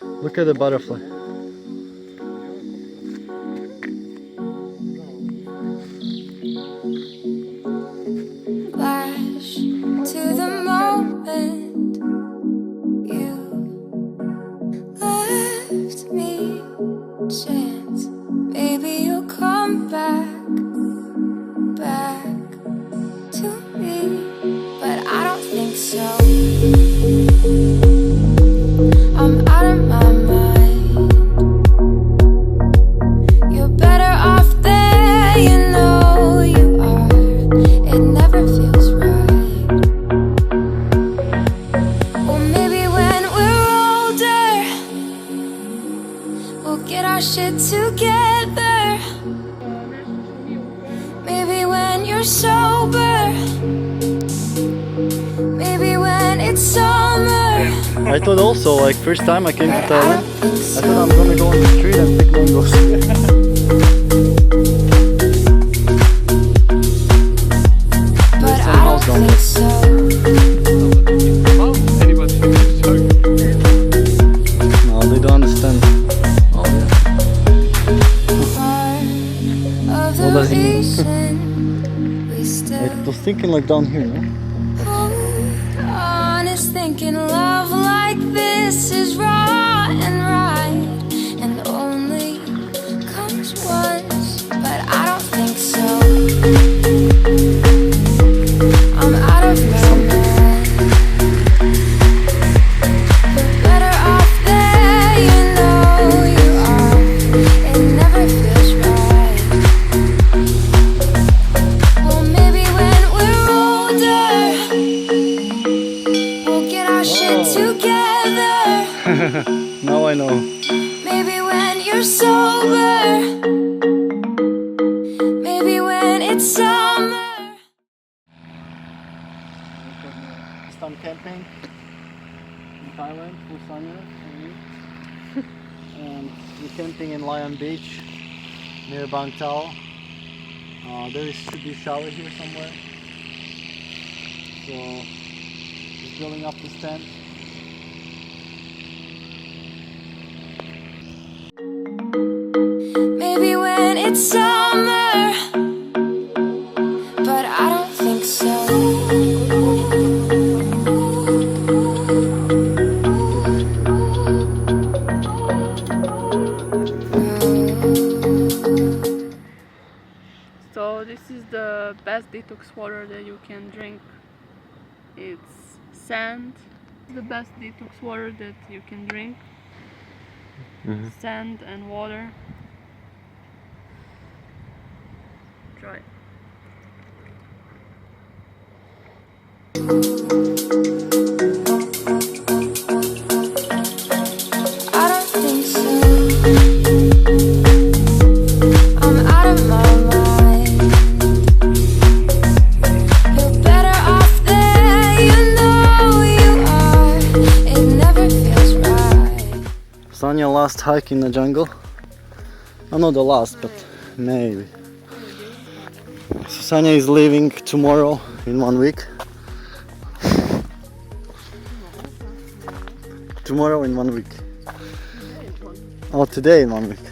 Look at the butterfly. Flash to the moment you left me. Chance, maybe you'll come back to me, but I don't think so. I'm out of my mind. You're better off there, you know you are. It never feels right. Well, maybe when we're older, we'll get our shit together. Maybe when you're sober, maybe when it's summer. I thought also, like, first time I came to Thailand, I thought I'm gonna go on the street and pick mangoes. But I don't think so. No, they don't understand. Part of the does it mean? reason we still I was thinking like down here, no? hold on is thinking love like this is raw and right and only comes once, but I don't think so. I'm out of my mind. You're better off there, you know you are. It never feels right. Well, maybe when we're older, we'll get our shit together. Now I know. Maybe when you're sober, maybe when it's summer. First time camping in Thailand for summer for me. And we're camping in Lion Beach near Bang Tao. There should be a shower here somewhere. So just building up this tent. Maybe when it's summer, but I don't think so. So this is the best detox water that you can drink. It's sand. The best detox water that you can drink. Sand and water. Try. I don't think so. I'm out of my mind. You're better off there, you know you are. It never feels right. Sanya last hike in the jungle. Oh, not the last, but maybe. So Sanya is leaving tomorrow in 1 week. Tomorrow in 1 week. Oh, today in 1 week.